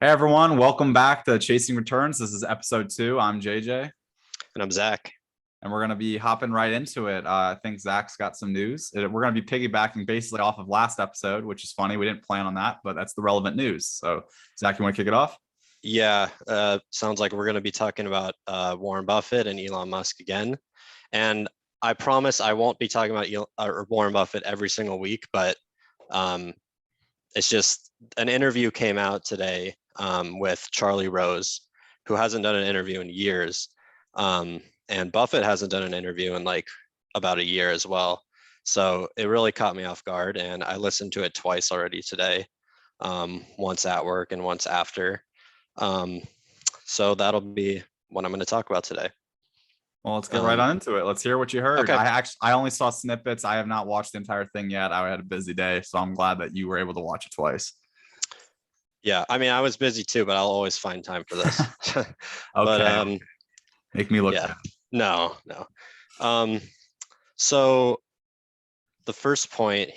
Hey everyone, welcome back to Chasing Returns. This is episode 2. I'm JJ, And I'm Zach. and we're going to be hopping right into it. I think Zach's got some news. We're going to be piggybacking basically off of last episode, which is funny. We didn't plan on that, but that's the relevant news. So, Zach, you want to kick it off? Yeah, sounds like we're going to be talking about Warren Buffett and Elon Musk again. And I promise I won't be talking about Warren Buffett every single week, but um, it's just an interview came out today with Charlie Rose, who hasn't done an interview in years. And Buffett hasn't done an interview in like about a year as well. So it really caught me off guard. And I listened to it twice already today, once at work and once after. Um, so that'll be what I'm going to talk about today. Well, let's get right on into it. Let's hear what you heard. Okay. I only saw snippets. I have not watched the entire thing yet. I had a busy day, so I'm glad that you were able to watch it twice. Yeah, I mean, I was busy too, but I'll always find time for this. Okay. Make me look yeah, bad. no. So the first point,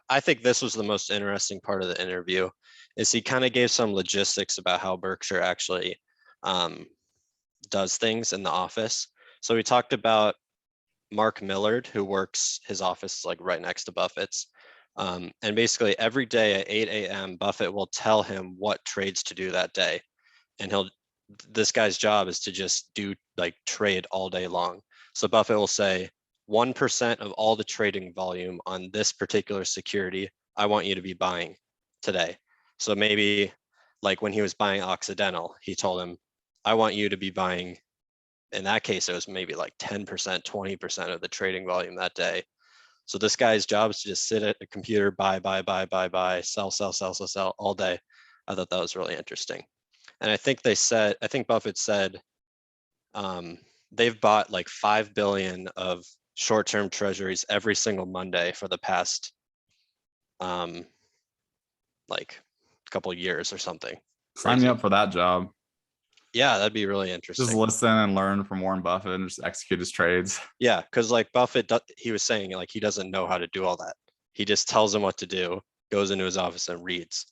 I think this was the most interesting part of the interview, is he kind of gave some logistics about how Berkshire actually does things in the office. So we talked about Mark Millard, who works, his office is like right next to Buffett's. And basically every day at 8 a.m., Buffett will tell him what trades to do that day. And this guy's job is to just trade all day long. So Buffett will say, 1% of all the trading volume on this particular security, I want you to be buying today. So maybe like when he was buying Occidental, he told him, I want you to be buying, in that case, it was maybe like 10%, 20% of the trading volume that day. So this guy's job is to just sit at a computer, buy, sell all day. I thought that was really interesting. And I think Buffett said they've bought like 5 billion of short-term treasuries every single Monday for the past like a couple of years or something. Sign me Crazy. up for that job. Yeah, that'd be really Just interesting. listen and learn from Warren Buffett and just execute his trades. Yeah, because like Buffett, he was saying like he doesn't know how to do all that. He just tells him what to do, goes into his office and reads.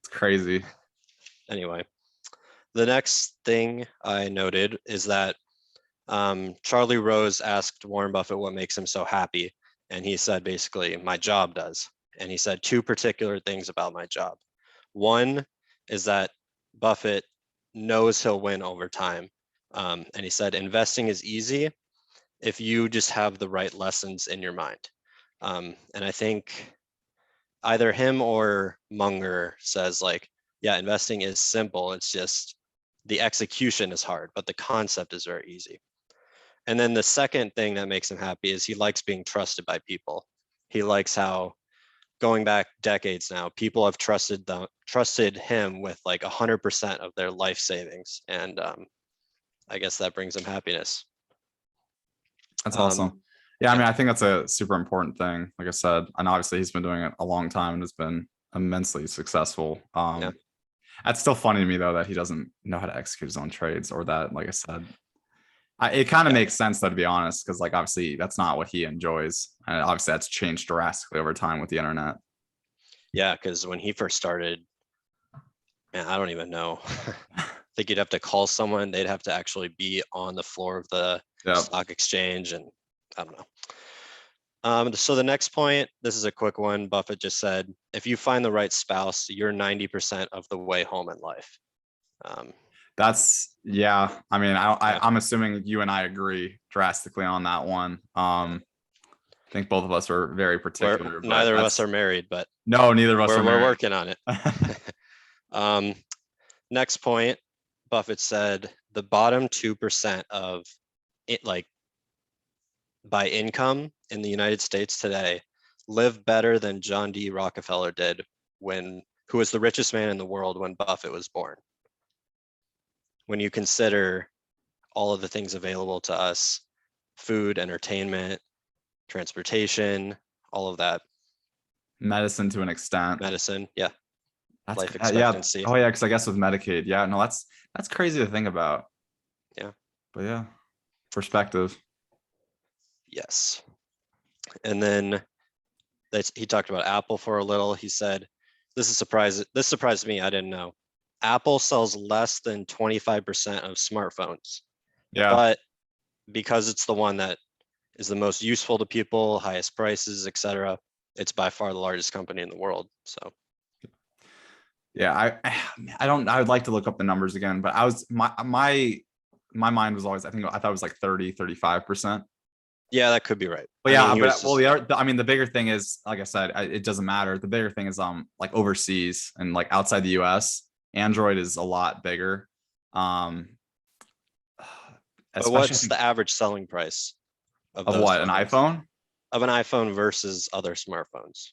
It's crazy. Anyway, the next thing I noted is that Charlie Rose asked Warren Buffett what makes him so happy. And he said, basically, my job does. And he said two particular things about my job. One is that Buffett knows he'll win over time. And he said, investing is easy if you just have the right lessons in your mind. And I think either him or Munger says like, yeah, investing is simple. It's just the execution is hard, but the concept is very easy. And then the second thing that makes him happy is he likes being trusted by people. He likes how, going back decades now, people have trusted him with like 100% of their life savings. And I guess that brings him happiness. That's Um, awesome. Yeah, I yeah, mean, I think that's a super important thing. Like I said, and obviously he's been doing it a long time and has been immensely successful. yeah, That's still funny to me though that he doesn't know how to execute his own trades, or that, like I said, it kind of yeah, makes sense though, to be honest, because like obviously that's not what he enjoys, and obviously that's changed drastically over time with the internet. yeah. Because when he first started, man, I don't even know. I think you'd have to call someone. They'd have to actually be on the floor of the Yeah, stock exchange, and I don't know. So the next point, this is a quick one. Buffett just said, if you find the right spouse, you're 90% of the way home in life. Um, yeah. I mean, yeah, I'm assuming you and I agree drastically on that one. I think both of us are very particular, but neither of us that's are married, but no, neither of us are we're married. working on it. Next point, Buffett said the bottom 2% of it, like by income in the United States today, live better than John D. Rockefeller did who was the richest man in the world when Buffett was born. When you consider all of the things available to us, food, entertainment, transportation, all of that, Medicine to an extent. medicine, yeah, That's life yeah. expectancy, Oh yeah, because I guess with Medicaid, yeah, no, that's crazy to think about. yeah, But yeah, perspective. yes. And then he talked about Apple for a little. He said, this surprised me. I didn't know. Apple sells less than 25% of smartphones, Yeah. but because it's the one that is the most useful to people, highest prices, etc., it's by far the largest company in the world. So Yeah, I don't I would like to look up the numbers again, but I was my mind was always I thought it was like 30-35%. yeah, that could be right. But I mean, yeah, he was but well, just, I mean, the bigger thing is, like I said, it doesn't matter. The bigger thing is, like overseas and like outside the U.S., Android is a lot bigger. Um, but especially I what's think the average selling price of of those what, an phones? iPhone? Of an iPhone versus other smartphones?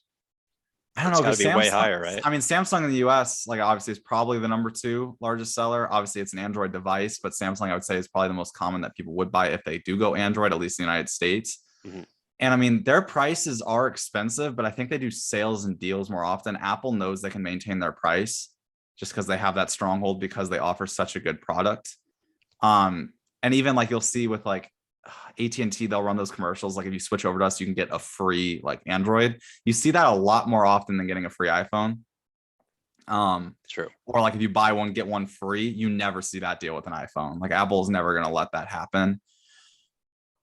I don't It's know got to because be way Samsung. higher, right? I mean, Samsung in the U.S. like obviously is probably the number 2 largest seller. Obviously, it's an Android device, but Samsung I would say is probably the most common that people would buy if they do go Android, at least in the United States. Mhm. And I mean, their prices are expensive, but I think they do sales and deals more often. Apple knows they can maintain their price just because they have that stronghold because they offer such a good product. And even like you'll see with like AT&T, they'll run those commercials. Like if you switch over to us, you can get a free like Android. You see that a lot more often than getting a free iPhone. True. Or like if you buy one, get one free, you never see that deal with an iPhone. Like Apple's never going to let that happen.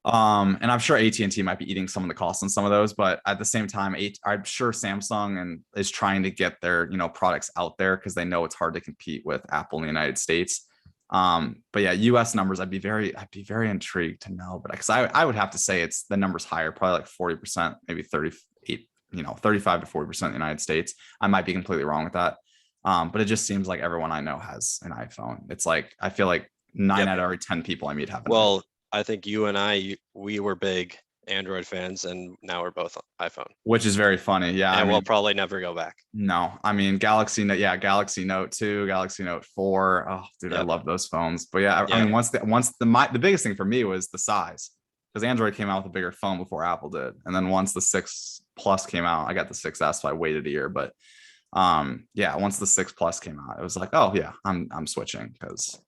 And I'm sure AT&T might be eating some of the costs on some of those, but at the same time, I'm sure Samsung and is trying to get their products out there because they know it's hard to compete with Apple in the United States. But yeah, US numbers, I'd be very intrigued to know, but because I would have to say it's the numbers higher, probably like 40%, maybe 38, 35 to 40% in the United States. I might be completely wrong with that. But it just seems like everyone I know has an iPhone. It's like I feel like 9 Yep. out of every 10 people I meet have an iPhone. Well, I think you and I, we were big Android fans, and now we're both iPhone. Which is very funny. Yeah. And I mean, we'll probably never go back. no, I mean, Galaxy Note, yeah, Galaxy Note 2, Galaxy Note 4. Oh, dude, I Yep. love those phones. But yeah, I Yep. mean, the biggest thing for me was the size because Android came out with a bigger phone before Apple did. And then once the 6 Plus came out, I got the 6S, so I waited a year. But yeah, once the 6 Plus came out, it was like, oh yeah, I'm switching because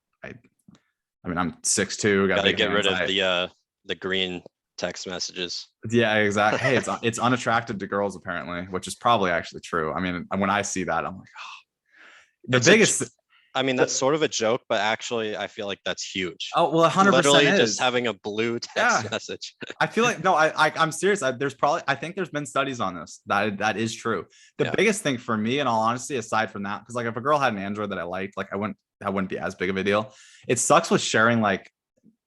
I mean, I'm 6'2", got Got to big get rid hands. of the green text messages. Yeah, exactly. Hey, it's unattractive to girls apparently, which is probably actually true. I mean, when I see that, I'm like, oh. The It's a j- biggest. I mean, that's sort of a joke, but actually, I feel like that's huge. Oh well, 100% Literally is. just having a blue text Yeah. message. I feel like no, I'm serious. I think there's been studies on this that is true. The Yeah. biggest thing for me, in all honesty, aside from that, because like if a girl had an Android that I liked, like that wouldn't be as big of a deal. It sucks with sharing like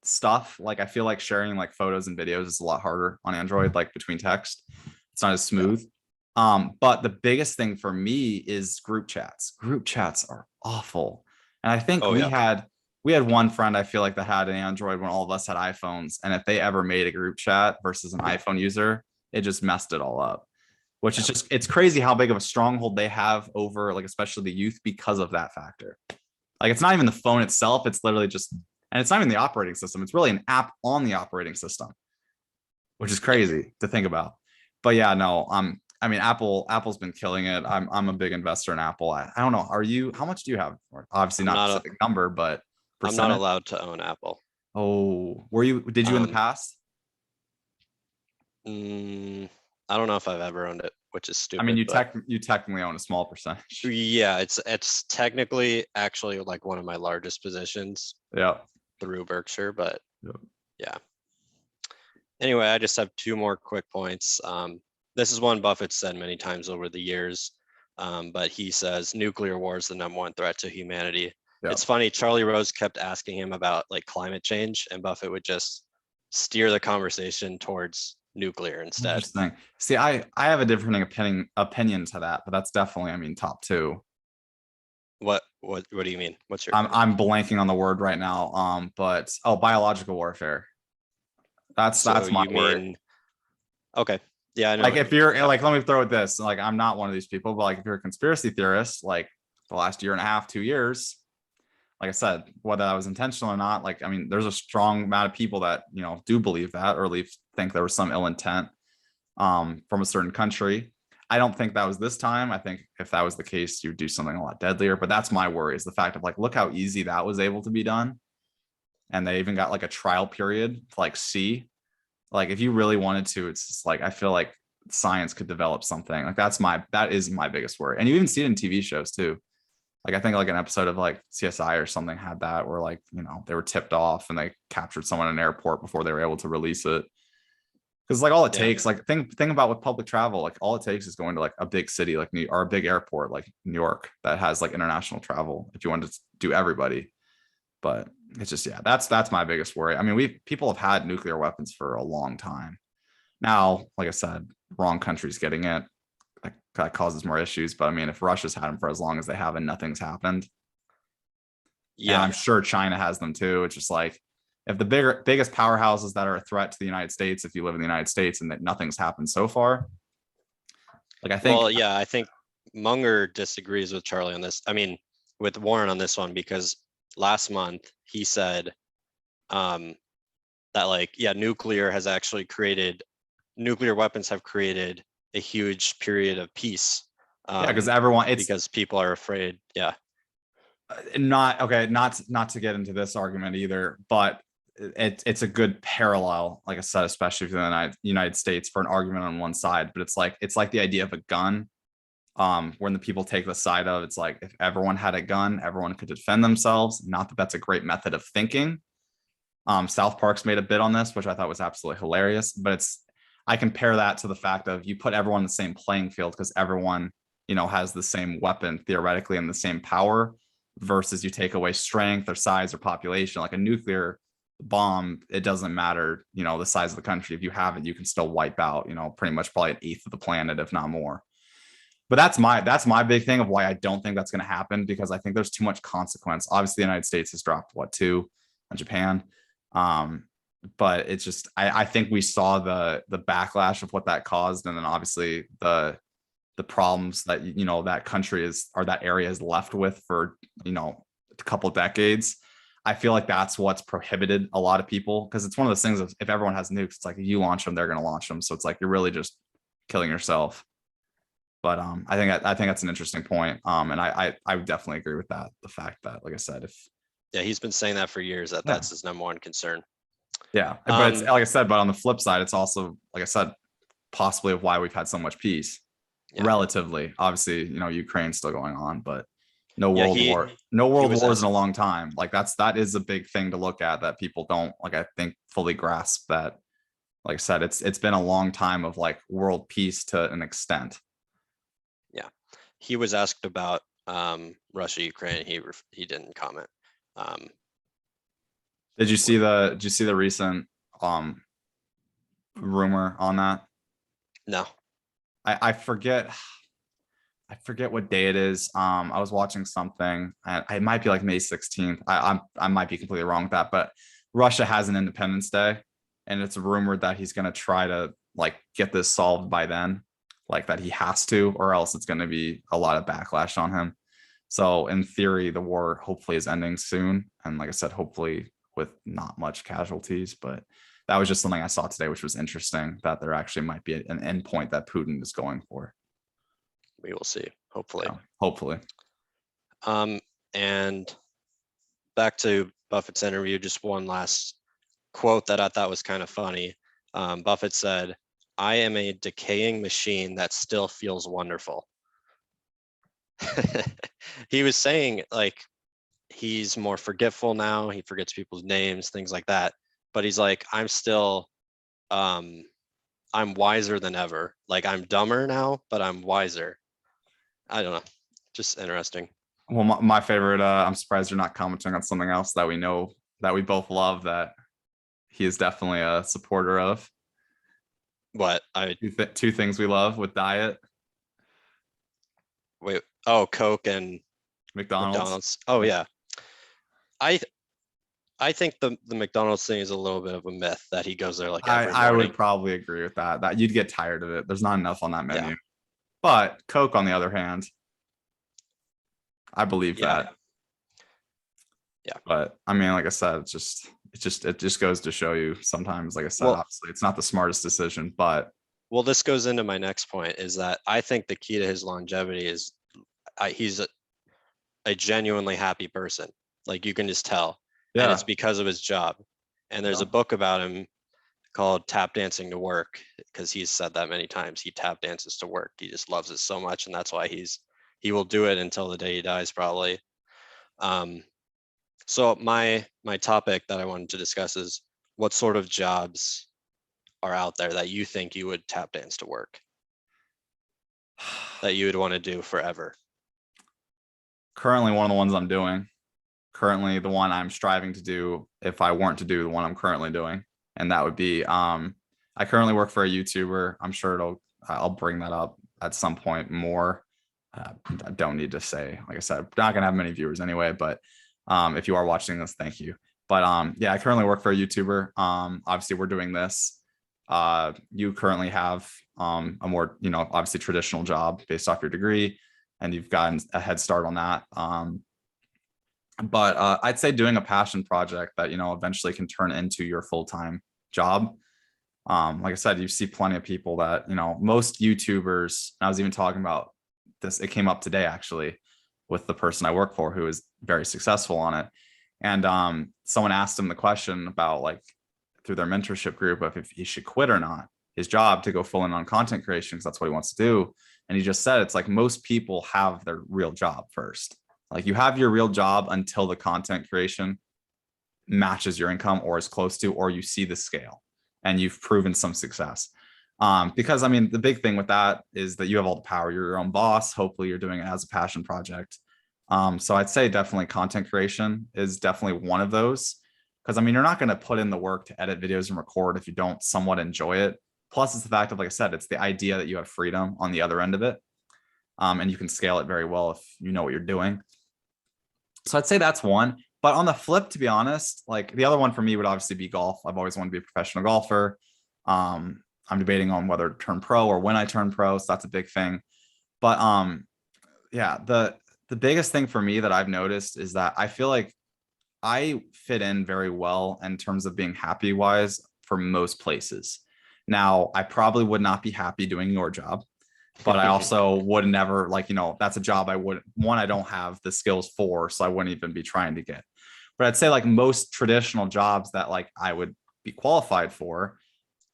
stuff. Like I feel like sharing like photos and videos is a lot harder on Android, like between text. It's not as smooth. But the biggest thing for me is group chats. Group chats are awful. And I think Oh, we yeah. had one friend I feel like that had an Android when all of us had iPhones. And if they ever made a group chat versus an iPhone user, it just messed it all up. Which is just, it's crazy how big of a stronghold they have over like especially the youth because of that factor. Like it's not even the phone itself, it's literally just, and it's not even the operating system, it's really an app on the operating system, which is crazy to think about. But yeah, no, I mean, Apple's been killing it. I'm a big investor in Apple. I don't know. Are you? How much do you have? Obviously I'm not a not specific number, but I'm not percentage. allowed to own Apple. Oh, were you? Did you in the past? I don't know if I've ever owned it, which is I mean, stupid. you technically own a small percentage. Yeah, it's technically actually like one of my largest positions Yeah. through Berkshire, but Yep. yeah. Anyway, I just have two more quick points. This is one Buffett said many times over the years, but he says nuclear war is the #1 threat to humanity. Yep. It's funny, Charlie Rose kept asking him about like climate change, and Buffett would just steer the conversation towards nuclear instead. Interesting. See, I have a different opinion to that, but that's definitely, I mean, top 2. What do you mean? What's your I'm blanking on the word right now. But biological warfare. That's my word. Okay. Yeah, I know. Like if you're like, let me throw it this. Like I'm not one of these people, but like if you're a conspiracy theorist, like the last year and a half, 2 years, like I said, whether that was intentional or not, like I mean, there's a strong amount of people that do believe that, or at least think there was some ill intent from a certain country. I don't think that was this time. I think if that was the case, you'd do something a lot deadlier. But that's my worry, is the fact of like, look how easy that was able to be done. And they even got like a trial period to like see. Like if you really wanted to, it's just like I feel like science could develop something. Like that is my biggest worry. And you even see it in TV shows too. Like I think like an episode of like CSI or something had that where like, they were tipped off and they captured someone in an airport before they were able to release it. Because like all it Yeah. takes, like think about with public travel, like all it takes is going to like a big city like New or a big airport like New York that has like international travel if you wanted to do everybody. But it's just, yeah, that's my biggest worry. I mean, people have had nuclear weapons for a long time. Now, like I said, wrong countries getting it, that causes more issues. But I mean, if Russia's had them for as long as they have and nothing's happened, and Yeah. I'm sure China has them too. It's just like if the biggest powerhouses that are a threat to the United States, if you live in the United States and that nothing's happened so far, like I think, Well, yeah, I think Munger disagrees with Charlie on this. I mean, with Warren on this one, because last month he said that like, yeah, nuclear weapons have created a huge period of peace. yeah, because everyone, it's because people are afraid. Yeah. not okay, not to get into this argument either, but it's a good parallel, like I said, especially for the United States for an argument on one side. But it's like the idea of a gun. When the people take the side of it's like if everyone had a gun, everyone could defend themselves. Not that that's a great method of thinking. South Park's made a bit on this, which I thought was absolutely hilarious. But I compare that to the fact of you put everyone in the same playing field because everyone, has the same weapon theoretically and the same power versus you take away strength or size or population. Like a nuclear bomb, it doesn't matter, the size of the country. If you have it, you can still wipe out, pretty much probably an eighth of the planet, if not more. But that's my big thing of why I don't think that's going to happen because I think there's too much consequence. Obviously, the United States has dropped what, 2 on Japan. But it's just I think we saw the backlash of what that caused, and then obviously the problems that that country is or that area is left with for a couple decades. I feel like that's what's prohibited a lot of people because it's one of those things of if everyone has nukes, it's like if you launch them, they're going to launch them. So it's like you're really just killing yourself. But I think that's an interesting point. And I would definitely agree with that. The fact that, like I said, if Yeah, he's been saying that for years that yeah, that's his number one concern. yeah, but it's like I said, but on the flip side, it's also like I said, possibly of why we've had so much peace. Yeah. Relatively, obviously, Ukraine's still going on, but no Yeah, world war, no he world was wars in a long time. Like that is a big thing to look at that people don't like. I think fully grasp that. Like I said, it's been a long time of like world peace to an extent. Yeah, he was asked about Russia, Ukraine. He didn't comment. Did you see the recent rumor on that? No. I forget what day it is. I was watching something. It might be like May 16th. I might be completely wrong with that, but Russia has an Independence Day, and it's rumored that he's gonna try to like get this solved by then, like that he has to, or else it's gonna be a lot of backlash on him. So in theory, the war hopefully is ending soon, and like I said, hopefully with not much casualties. But that was just something I saw today, which was interesting that there actually might be an endpoint that Putin is going for. We will see, hopefully. Yeah, hopefully. And back to Buffett's interview, just one last quote that I thought was kind of funny. Buffett said, "I am a decaying machine that still feels wonderful." He was saying like he's more forgetful now. He forgets people's names, things like that. But he's like, I'm still, I'm wiser than ever. Like I'm dumber now, but I'm wiser. I don't know. Just interesting. Well, my favorite, I'm surprised you're not commenting on something else that we know that we both love that he is definitely a supporter of. What Two things we love with diet. wait, oh, Coke and McDonald's. Oh yeah. I I think the McDonald's thing is a little bit of a myth that he goes there like every I morning. would probably agree with that. That you'd get tired of it. There's not enough on that menu. Yeah. But Coke, on the other hand, I believe Yeah. that. Yeah. But I mean, like I said, it just goes to show you sometimes, like I said, Well, obviously it's not the smartest decision, but Well, this goes into my next point is that I think the key to his longevity is he's a genuinely happy person. Like you can just tell. And yeah. it's because of his job. And there's Yeah. a book about him called Tap Dancing to Work because he's said that many times. He tap dances to work. He just loves it so much. And that's why he's he will do it until the day he dies, probably. So my topic that I wanted to discuss is what sort of jobs are out there that you think you would tap dance to work, that you would want to do forever? Currently, one of the ones I'm doing. Currently, the one I'm striving to do if I weren't to do the one I'm currently doing, and that would be I currently work for a YouTuber. I'm sure I'll bring that up at some point more. I don't need to say, like I said, not gonna have many viewers anyway, but if you are watching this, thank you. But yeah, I currently work for a YouTuber. Obviously we're doing this. You currently have a more, obviously traditional job based off your degree, and you've gotten a head start on that. But I'd say doing a passion project that, eventually can turn into your full-time job. Like I said, you see plenty of people that, most YouTubers, I was even talking about this, it came up today actually with the person I work for who is very successful on it. And someone asked him the question about, like, through their mentorship group, of if he should quit or not his job to go full in on content creation, because that's what he wants to do. And he just said, it's like most people have their real job first. Like, you have your real job until the content creation matches your income or is close to, or you see the scale and you've proven some success. Because I mean, the big thing with that is that you have all the power. You're your own boss. Hopefully you're doing it as a passion project. So I'd say definitely content creation is definitely one of those. Because I mean, you're not going to put in the work to edit videos and record if you don't somewhat enjoy it. Plus, it's the fact of, like I said, it's the idea that you have freedom on the other end of it. And you can scale it very well if you know what you're doing. So I'd say that's one. But on the flip, to be honest, like, the other one for me would obviously be golf. I've always wanted to be a professional golfer. I'm debating on whether to turn pro or when I turn pro. So that's a big thing. But yeah, the biggest thing for me that I've noticed is that I feel like I fit in very well in terms of being happy wise for most places. Now, I probably would not be happy doing your job, but I also would never, like, that's a job I don't have the skills for, so I wouldn't even be trying to get. But I'd say, like, most traditional jobs that, like, I would be qualified for,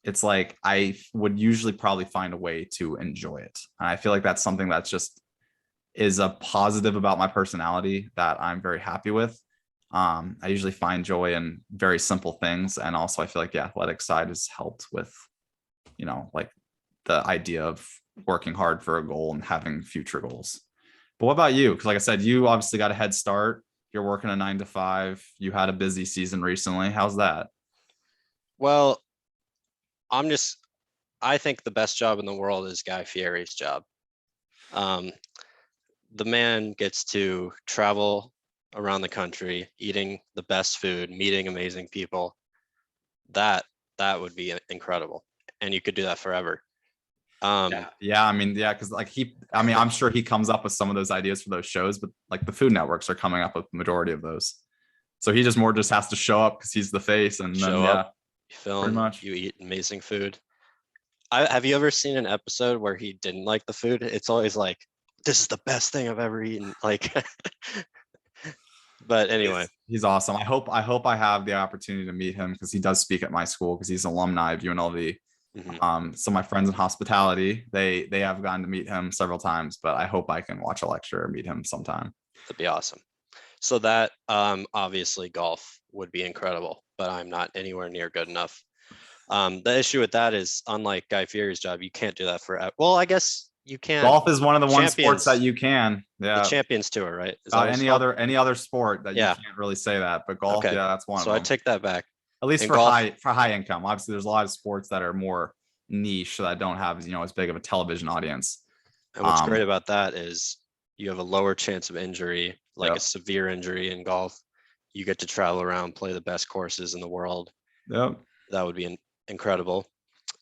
it's like I would usually probably find a way to enjoy it. And I feel like that's something that's just is a positive about my personality that I'm very happy with. I usually find joy in very simple things. And also I feel like the athletic side has helped with, like, the idea of working hard for a goal and having future goals. But what about you? Because, like I said, you obviously got a head start. You're working a 9 to 5. You had a busy season recently. How's that? Well, I think the best job in the world is Guy Fieri's job. The man gets to travel around the country, eating the best food, meeting amazing people. That would be incredible, and you could do that forever. Yeah. I mean, yeah, because, like, I'm sure he comes up with some of those ideas for those shows, but, like, the food networks are coming up with the majority of those. So he just has to show up because he's the face, and then Show up, you film, pretty much. you eat amazing food. Have you ever seen an episode where he didn't like the food? It's always like, this is the best thing I've ever eaten. Like, but anyway, he's awesome. I hope I have the opportunity to meet him, because he does speak at my school, because he's an alumni of UNLV. So my friends in hospitality, they have gotten to meet him several times, but I hope I can watch a lecture or meet him sometime. that'd be awesome. So that obviously golf would be incredible, but I'm not anywhere near good enough. The issue with that is, unlike Guy Fieri's job, you can't do that forever. Well, I guess you can. Golf is one of the one sports that you can. The Yeah. Champions Tour, right? Any other sport that you can't really say that, but golf, okay. Yeah, that's one so of I them. take that back. At least In for golf, high income. Obviously, there's a lot of sports that are more niche that don't have, as big of a television audience. And what's great about that is you have a lower chance of injury, like Yep. a severe injury in golf. You get to travel around, play the best courses in the world. Yep. That would be incredible.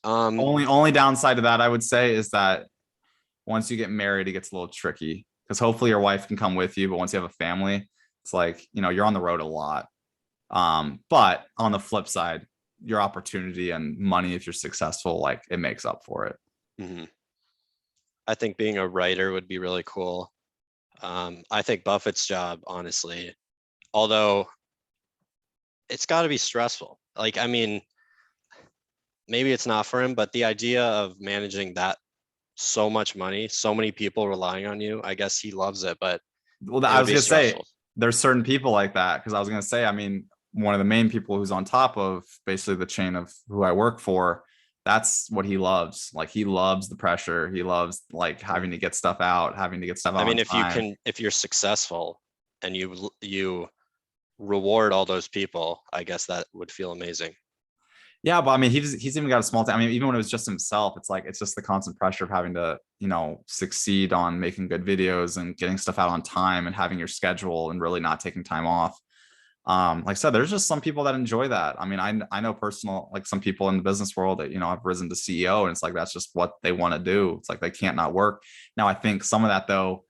Only downside to that, I would say, is that once you get married, it gets a little tricky, because hopefully your wife can come with you, but once you have a family, it's like, you're on the road a lot. But on the flip side, your opportunity and money, if you're successful, like, it makes up for it. Mm-hmm. I think being a writer would be really cool. I think Buffett's job, honestly, although it's got to be stressful. Like, I mean, maybe it's not for him, but the idea of managing that so much money, so many people relying on you. I guess he loves it, but Well, it I would was be gonna say stressful. there's certain people like that because I was gonna say, I mean, one of the main people who's on top of basically the chain of who I work for, that's what he loves. Like he loves the pressure. He loves like having to get stuff out, having to get stuff I out on mean, if you time. can, if you're successful and you reward all those people, I guess that would feel amazing. Yeah, but I mean, he's even got a small team. I mean, even when it was just himself, it's like it's just the constant pressure of having to, succeed on making good videos and getting stuff out on time and having your schedule and really not taking time off. Like I said, there's just some people that enjoy that. I mean, I know personal, like some people in the business world that, have risen to CEO and it's like that's just what they want to do. It's like they can't not work. Now, I think some of that though,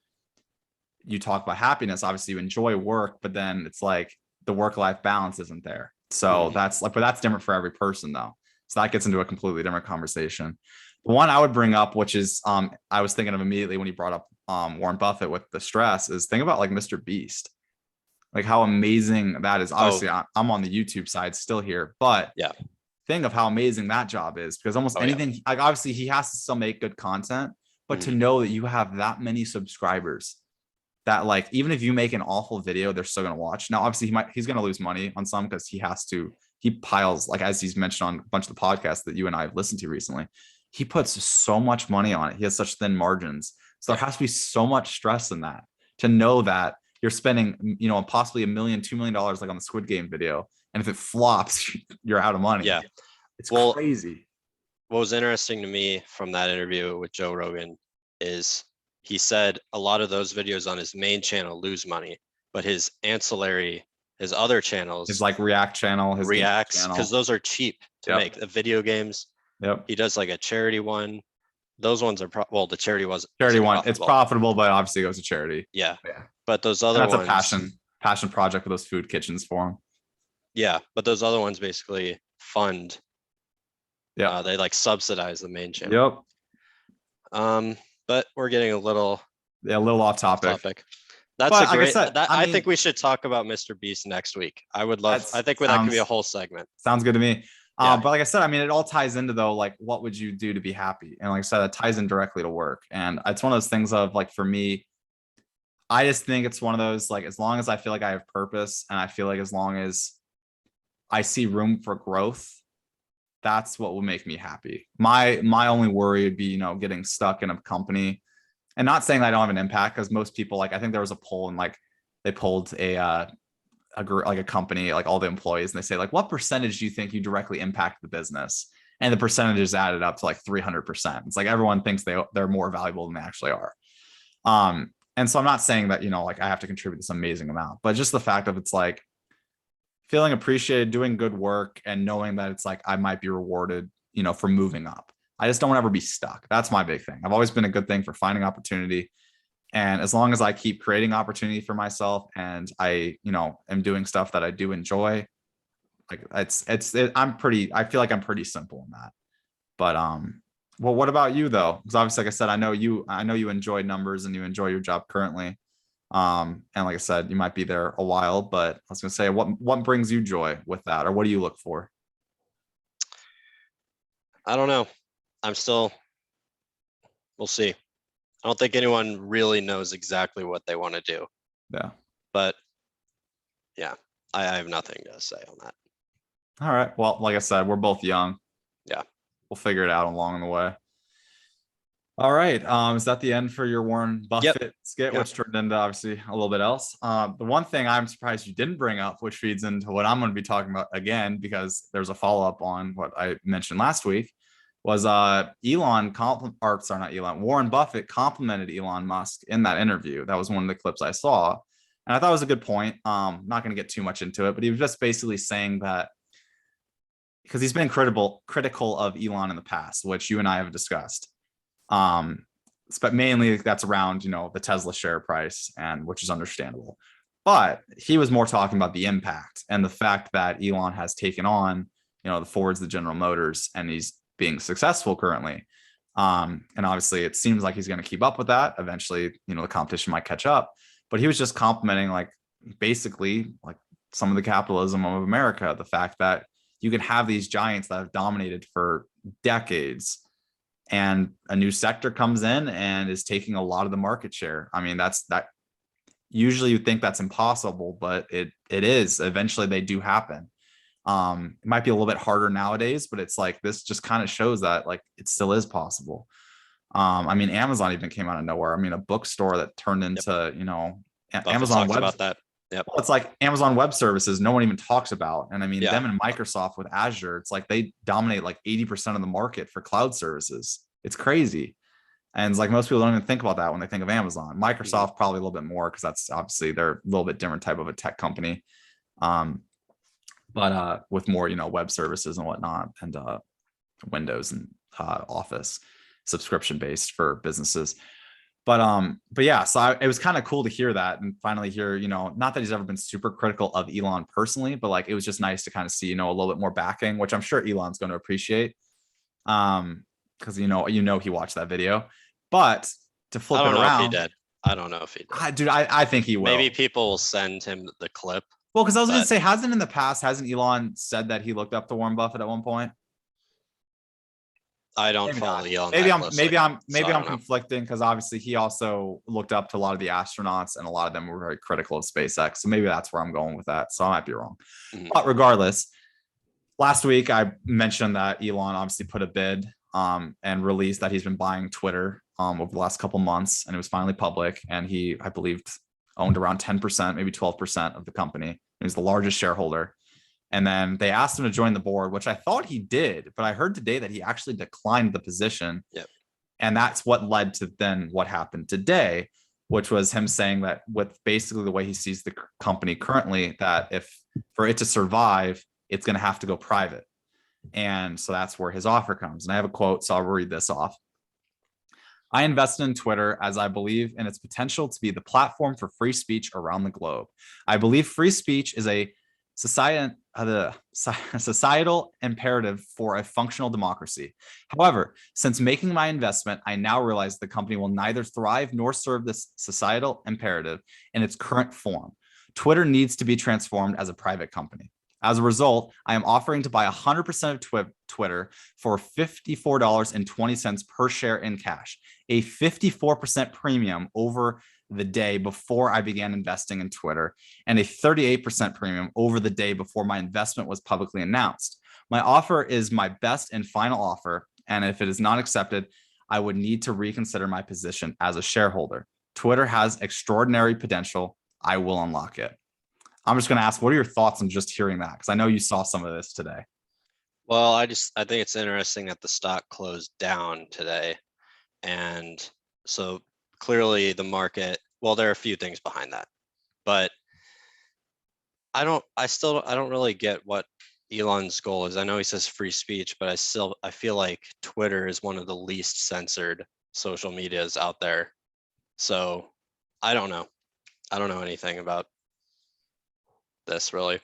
you talk about happiness, obviously you enjoy work, but then it's like the work-life balance isn't there. So Mhm. that's like, but that's different for every person though. So that gets into a completely different conversation. The one I would bring up, which is I was thinking of immediately when you brought up Warren Buffett with the stress, is think about like Mr. Beast, like how amazing that is. Oh, Obviously, I'm on the YouTube side still here, but yeah. think of how amazing that job is because almost Oh, yeah. anything, like obviously he has to still make good content, but to Mhm. know that you have that many subscribers that like even if you make an awful video, they're still gonna watch. Now, obviously, he's gonna lose money on some because he piles, like as he's mentioned on a bunch of the podcasts that you and I have listened to recently, he puts so much money on it. He has such thin margins. So Yeah. there has to be so much stress in that to know that you're spending, possibly $1 million, $2 million like on the Squid Game video. And if it flops, you're out of money. Yeah. It's Well, crazy. what was interesting to me from that interview with Joe Rogan is he said a lot of those videos on his main channel lose money, but his other His channels, like React channel, his game reacts, because channel. those are cheap to Yep. make. The video games, Yep. he does like a charity one. Those ones are well, the charity Charity isn't one. It's profitable. profitable, but obviously it goes to charity. Yeah, Yeah. but those And other that's a ones, passion project for those food kitchens for him. yeah, but those other ones basically fund. Yeah. They like subsidize the main channel. Yep. But we're getting a little Yeah, a little off off topic. topic. That's But a like I great. said, That I I mean, think we should talk about Mr. Beast next week. I would love. I think that could be a whole segment. sounds good to me. Yeah. But like I said, I mean, it all ties into though, like what would you do to be happy? And like I said, it ties in directly to work. And it's one of those things of like for me, I just think it's one of those like as long as I feel like I have purpose and I feel like as long as I see room for growth, that's what will make me happy. My only worry would be, getting stuck in a company and not saying that I don't have an impact because most people like I think there was a poll and like they polled like a company, like all the employees, and they say like what percentage do you think you directly impact the business? And the percentages added up to like 300%. It's like everyone thinks they're more valuable than they actually are. And so I'm not saying that, like I have to contribute this amazing amount, but just the fact of it's like feeling appreciated, doing good work, and knowing that it's like I might be rewarded, for moving up. I just don't want to ever be stuck. That's my big thing. I've always been a good thing for finding opportunity. And as long as I keep creating opportunity for myself and I, am doing stuff that I do enjoy, like I feel like I'm pretty simple in that. But, well, what about you though? Because obviously, like I said, I know you enjoy numbers and you enjoy your job currently. And like I said, you might be there a while, but I was gonna say, what brings you joy with that, or what do you look for? I don't know. I'm still. We'll see. I don't think anyone really knows exactly what they want to do, Yeah. but yeah, I have nothing to say on that. All right. Well, like I said, we're both young. Yeah. We'll figure it out along the way. All right. Is that the end for your Warren Yep. Buffett skit, Yeah. which turned into obviously a little bit else? The one thing I'm surprised you didn't bring up, which feeds into what I'm going to be talking about again, because there's a follow up on what I mentioned last week, was Warren Buffett complimented Elon Musk in that interview. That was one of the clips I saw. And I thought it was a good point. Not going to get too much into it, but he was just basically saying that because he's been critical of Elon in the past, which you and I have discussed. But mainly that's around, the Tesla share price, and which is understandable. But he was more talking about the impact and the fact that Elon has taken on, the Fords, the General Motors, and he's being successful currently. And obviously it seems like he's going to keep up with that. Eventually, the competition might catch up. But he was just complimenting like basically like some of the capitalism of America, the fact that you can have these giants that have dominated for decades and a new sector comes in and is taking a lot of the market share. I mean, that usually you think that's impossible, but it is. Eventually they do happen. It might be a little bit harder nowadays, but it's like this just kind of shows that like it still is possible. I mean, Amazon even came out of nowhere. I mean, a bookstore that turned Yep. into, Buffett Amazon talked Web. about that. Yep. Well, it's like Amazon Web Services, no one even talks about. And I mean, Yeah. them and Microsoft with Azure, it's like they dominate like 80% of the market for cloud services. It's crazy. And it's like most people don't even think about that when they think of Amazon. Microsoft probably a little bit more because that's obviously they're a little bit different type of a tech company. But with more, web services and whatnot, and Windows and Office subscription based for businesses. But yeah, so it was kind of cool to hear that and finally hear, not that he's ever been super critical of Elon personally, but like it was just nice to kind of see, a little bit more backing, which I'm sure Elon's going to appreciate. Because he watched that video. But to flip I it don't know if he around, did. I don't know if he did. dude, I think he will. Maybe people will send him the clip. Well, because I was going to say, hasn't Elon said that he looked up to Warren Buffett at one point? I don't Maybe follow not. Elon Maybe that I'm closely, maybe I I'm don't know. conflicting because obviously he also looked up to a lot of the astronauts and a lot of them were very critical of SpaceX. So maybe that's where I'm going with that. So I might be wrong. But regardless, last week I mentioned that Elon obviously put a bid and released that he's been buying Twitter over the last couple months, and it was finally public. And he, I believe, owned around 10%, maybe 12% of the company. He was the largest shareholder. And then they asked him to join the board, which I thought he did, but I heard today that he actually declined the position. Yep. And that's what led to then what happened today, which was him saying that with basically the way he sees the company currently, that if for it to survive, it's going to have to go private. And so that's where his offer comes. And I have a quote, so I'll read this off. I invested in Twitter as I believe in its potential to be the platform for free speech around the globe. I believe free speech is a societal imperative for a functional democracy. However, since making my investment, I now realize the company will neither thrive nor serve this societal imperative in its current form. Twitter needs to be transformed as a private company. As a result, I am offering to buy 100% of Twitter for $54.20 per share in cash, a 54% premium over the day before I began investing in Twitter, and a 38% premium over the day before my investment was publicly announced. My offer is my best and final offer, and if it is not accepted, I would need to reconsider my position as a shareholder. Twitter has extraordinary potential. I will unlock it. I'm just going to ask, what are your thoughts on just hearing that? Because I know you saw some of this today. Well, I think it's interesting that the stock closed down today. And so clearly the market, well, there are a few things behind that, but I don't really get what Elon's goal is. I know he says free speech, but I feel like Twitter is one of the least censored social medias out there. So I don't know. I don't know anything about this really.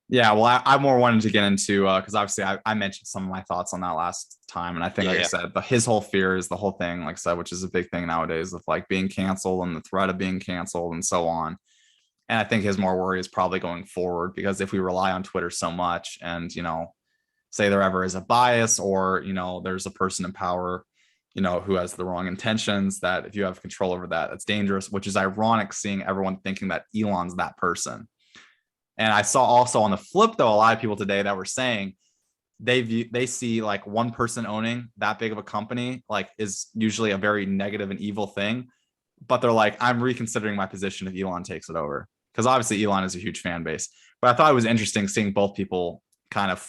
Yeah, well, I more wanted to get into because obviously I mentioned some of my thoughts on that last time, and I think, like I said, his whole fear is the whole thing, like I said, which is a big thing nowadays of like being canceled and the threat of being canceled and so on. And I think his more worry is probably going forward because if we rely on Twitter so much, and say there ever is a bias or there's a person in power, who has the wrong intentions, that if you have control over that, that's dangerous. Which is ironic, seeing everyone thinking that Elon's that person. And I saw also on the flip, though, a lot of people today that were saying they see like one person owning that big of a company like is usually a very negative and evil thing. But they're like, I'm reconsidering my position if Elon takes it over. Because obviously Elon is a huge fan base. But I thought it was interesting seeing both people kind of,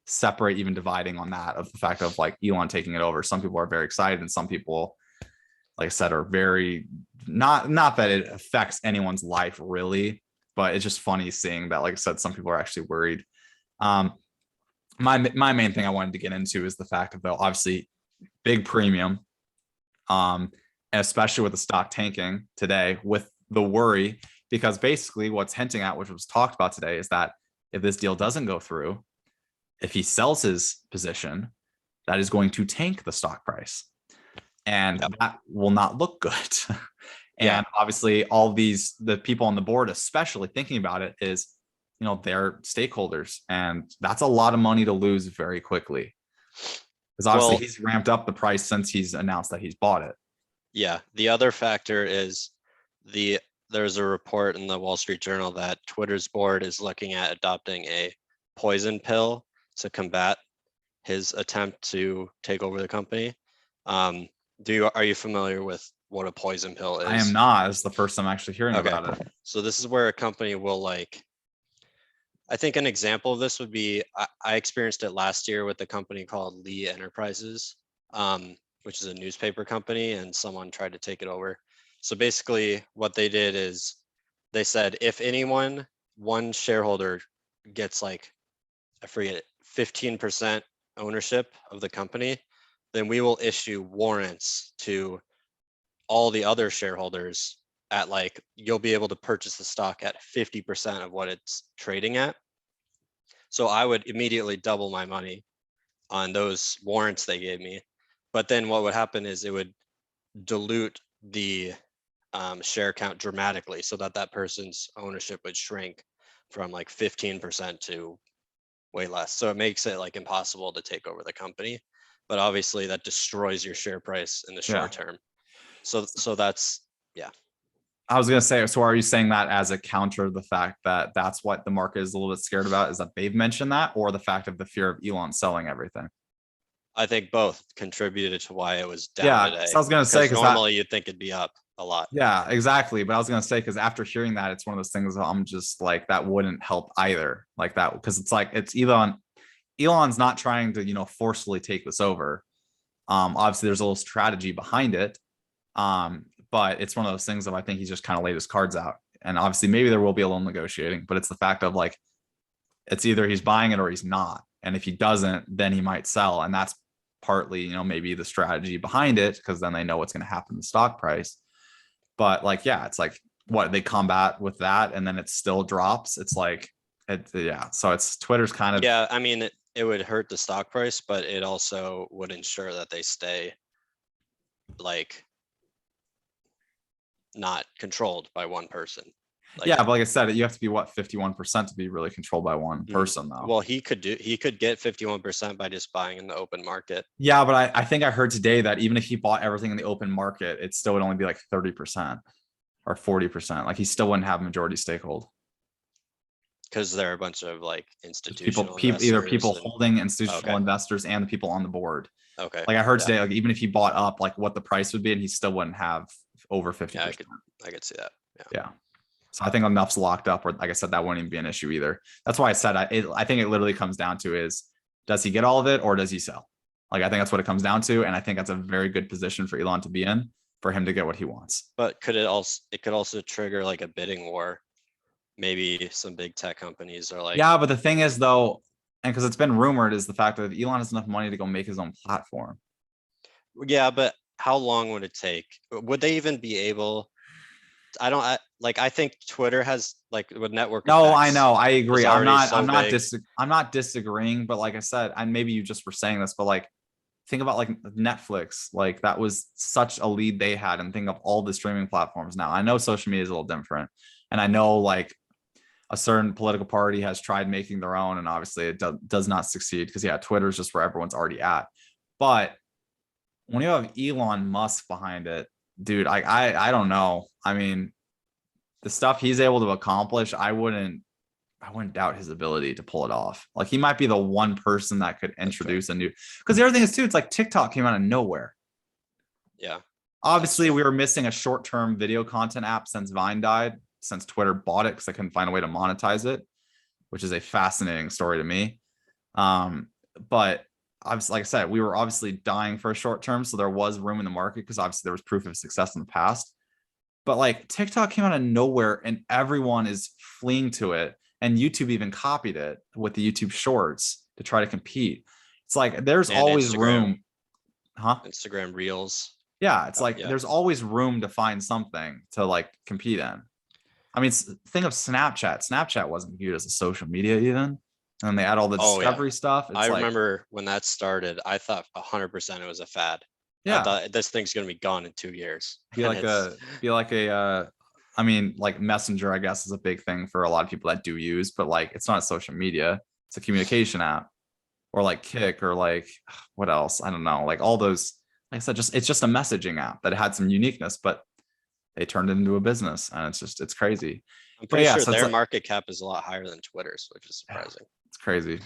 separate, even dividing on that, of the fact of like Elon taking it over. Some people are very excited and some people, like I said, are very not that it affects anyone's life really. But it's just funny seeing that, like I said, some people are actually worried. My main thing I wanted to get into is the fact of, though, obviously big premium, and especially with the stock tanking today, with the worry, because basically what's hinting at, which was talked about today, is that if this deal doesn't go through, if he sells his position, that is going to tank the stock price, and that will not look good. And obviously the people on the board, especially thinking about it, is, they're stakeholders, and that's a lot of money to lose very quickly. Because obviously Well, he's ramped up the price since he's announced that he's bought it. yeah, the other factor is there's a report in the Wall Street Journal that Twitter's board is looking at adopting a poison pill to combat his attempt to take over the company. Are you familiar with what a poison pill I am is? not. It's the first time I'm actually hearing Okay, about it. so this is where a company will like, I think an example of this would be, I experienced it last year with a company called Lee Enterprises, which is a newspaper company, and someone tried to take it over. So basically what they did is they said, if one shareholder gets like, I forget, 15% ownership of the company, then we will issue warrants to all the other shareholders at like, you'll be able to purchase the stock at 50% of what it's trading at. So I would immediately double my money on those warrants they gave me. But then what would happen is it would dilute the share count dramatically so that that person's ownership would shrink from like 15% to way less. So it makes it like impossible to take over the company. But obviously that destroys your share price in the Yeah. short term. So that's, yeah. I was gonna say, so are you saying that as a counter to the fact that that's what the market is a little bit scared about, is that they've mentioned that, or the fact of the fear of Elon selling everything? I think both contributed to why it was down Yeah, today. so I was gonna say, Because because that, normally you'd think it'd be up a lot. yeah, exactly. But I was gonna say, because after hearing that, it's one of those things that I'm just like, that wouldn't help either, like that, because it's like it's Elon. Elon's not trying to, forcefully take this over. Obviously, there's a little strategy behind it. But it's one of those things of, I think he's just kind of laid his cards out. And obviously, maybe there will be a little negotiating, but it's the fact of like, it's either he's buying it or he's not. And if he doesn't, then he might sell. And that's partly, maybe the strategy behind it, because then they know what's going to happen to the stock price. But like, yeah, it's like what they combat with that, and then it still drops. It's like, yeah. So it's Twitter's kind of, Yeah, I mean, it would hurt the stock price, but it also would ensure that they stay like not controlled by one person. Like, yeah. But like I said, you have to be what, 51% to be really controlled by one Mhm. person, though. Well, he could get 51% by just buying in the open market. Yeah, but I think I heard today that even if he bought everything in the open market, it still would only be like 30% or 40%. Like he still wouldn't have majority stakehold. Because there are a bunch of like Just people, institutional either investors people and holding institutional okay, investors and the people on the board. okay. Like I heard Yeah, today, like even if he bought up, like what the price would be, and he still wouldn't have over 50%. yeah, I could see that. Yeah. Yeah. So I think enough's locked up, or like I said, that wouldn't even be an issue either. That's why I said I think it literally comes down to is, does he get all of it or does he sell? Like I think that's what it comes down to, and I think that's a very good position for Elon to be in, for him to get what he wants. But could it could also trigger like a bidding war. Maybe some big tech companies are like, Yeah, but the thing is though, and because it's been rumored, is the fact that Elon has enough money to go make his own platform. yeah, but how long would it take? Would they even be able? I think Twitter has like with network No, I effects know, I is agree. already so big. I'm not disagreeing, but like I said, and maybe you just were saying this, but like think about like Netflix, like that was such a lead they had, and think of all the streaming platforms now. I know social media is a little different, and I know like a certain political party has tried making their own, and obviously it does not succeed, because yeah, Twitter is just where everyone's already at. But when you have Elon Musk behind it, dude, I don't know. I mean, the stuff he's able to accomplish, I wouldn't doubt his ability to pull it off. Like he might be the one person that could introduce a new, because the other thing is too, it's like TikTok came out of nowhere. Yeah. Obviously, we were missing a short-term video content app since Vine died, since Twitter bought it, because they couldn't find a way to monetize it, which is a fascinating story to me. But obviously, like I said, we were obviously dying for a short term, so there was room in the market, because obviously there was proof of success in the past. But like TikTok came out of nowhere, and everyone is fleeing to it, and YouTube even copied it with the YouTube Shorts to try to compete. It's like there's And always Instagram, room, huh? Instagram Reels. Yeah, it's like Yeah. there's always room to find something to like compete in. I mean, think of Snapchat. Snapchat wasn't viewed as a social media even, and they add all the Oh yeah. discovery stuff. It's I like, remember when that started, I thought 100% it was a fad. I yeah, thought this thing's gonna be gone in 2 years. be And like I mean, like Messenger, I guess, is a big thing for a lot of people that do use, but like it's not a social media, it's a communication app. or like Kick or like what else? I don't know. Like all those, like I said, just it's just a messaging app that had some uniqueness, but they turned it into a business, and it's crazy. I'm But pretty yeah, sure so it's their like market cap is a lot higher than Twitter's, which is yeah, surprising. it's crazy.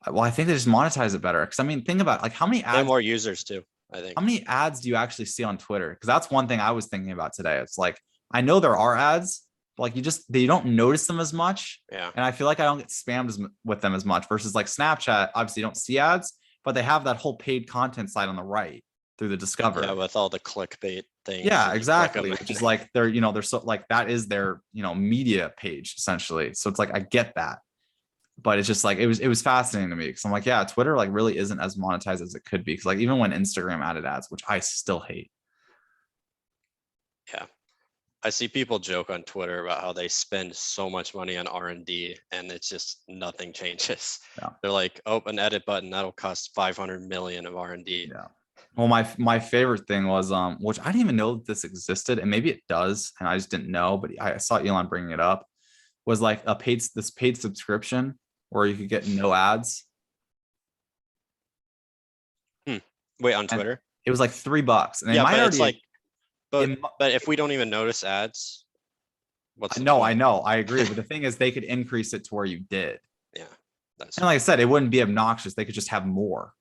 Well, I think they just monetize it better. Because I mean, think about like They have more users too, I think. how many ads do you actually see on Twitter? Because that's one thing I was thinking about today. It's like I know there are ads, but like they don't notice them as much. Yeah. And I feel like I don't get spammed with them as much versus like Snapchat. Obviously, you don't see ads, but they have that whole paid content side on the right through the Discover. Yeah, with all the clickbait things. Yeah, and you click 'em exactly. Which is like they're so like that is their media page essentially. So it's like I get that, but it's just like it was fascinating to me because I'm like, yeah, Twitter like really isn't as monetized as it could be. Because like even when Instagram added ads, which I still hate. Yeah. I see people joke on Twitter about how they spend so much money on R&D and it's just nothing changes. Yeah. They're like, oh, an edit button that'll cost 500 million of R&D. Yeah. Well, my favorite thing was which I didn't even know that this existed, and maybe it does, and I just didn't know, but I saw Elon bringing it up, was like this paid subscription where you could get no ads. Wait, on And Twitter? it was like $3, and they Yeah, might but it's already. like, but if we don't even notice ads, what's the No, I point? know, I agree, but the thing is, they could increase it to where you did, Yeah, that's and like I said, it wouldn't be obnoxious. They could just have more.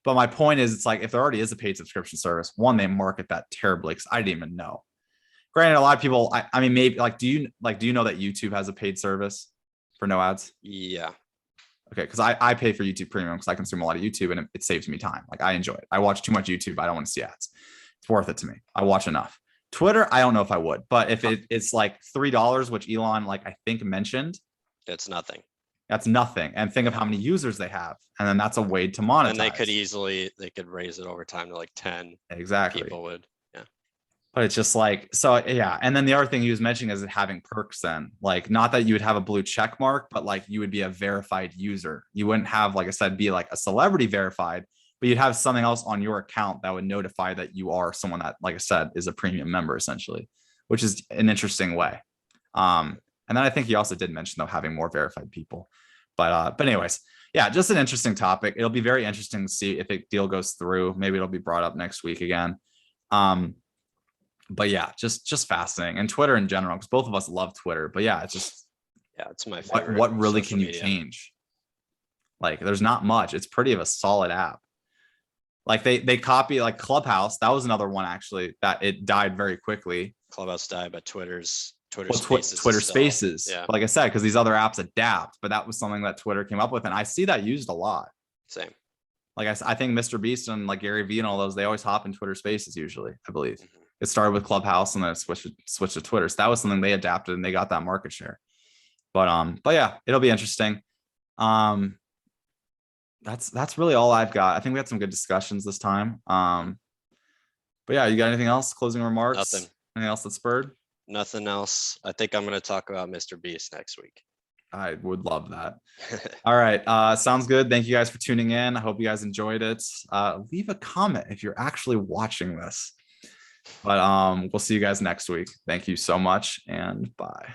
But my point is, it's like if there already is a paid subscription service, one, they market that terribly because I didn't even know. Granted, a lot of people, I mean, maybe like, do you know that YouTube has a paid service for no ads? yeah. Okay, because I pay for YouTube Premium because I consume a lot of YouTube and it saves me time. Like I enjoy it. I watch too much YouTube. I don't want to see ads. It's worth it to me. I watch enough. Twitter, I don't know if I would, but if it's like $3, which Elon like I think mentioned, It's nothing. that's nothing. And think of how many users they have, and then that's a way to monetize. And they could raise it over time to like 10 exactly. people would. Yeah. But it's just like, so yeah. And then the other thing he was mentioning is having perks then, like not that you would have a blue check mark, but like you would be a verified user. You wouldn't have, like I said, be like a celebrity verified, but you'd have something else on your account that would notify that you are someone that, like I said, is a premium member essentially, which is an interesting way. And then I think he also did mention though having more verified people. But anyways, yeah, just an interesting topic. It'll be very interesting to see if a deal goes through. Maybe it'll be brought up next week again. But yeah, just fascinating, and Twitter in general, because both of us love Twitter. But yeah, it's just it's my favorite. What really social can you media. change? Like, there's not much. It's pretty of a solid app. Like they copy like Clubhouse. That was another one actually that it died very quickly. Clubhouse died, but Twitter Well, Spaces. Twitter is still- Spaces. Yeah. Like I said, because these other apps adapt, but that was something that Twitter came up with, and I see that used a lot. Same. Like I think Mr. Beast and like Gary Vee and all those, they always hop in Twitter Spaces usually, I believe. Mhm. It started with Clubhouse and then it switched to Twitter. So that was something they adapted and they got that market share. But yeah, it'll be interesting. That's really all I've got. I think we had some good discussions this time. But yeah, you got anything else? Closing remarks? Nothing. Anything else that spurred? Nothing else. I think I'm going to talk about Mr. Beast next week. I would love that. All right. Sounds good. Thank you guys for tuning in. I hope you guys enjoyed it. Leave a comment if you're actually watching this. But we'll see you guys next week. Thank you so much, and bye.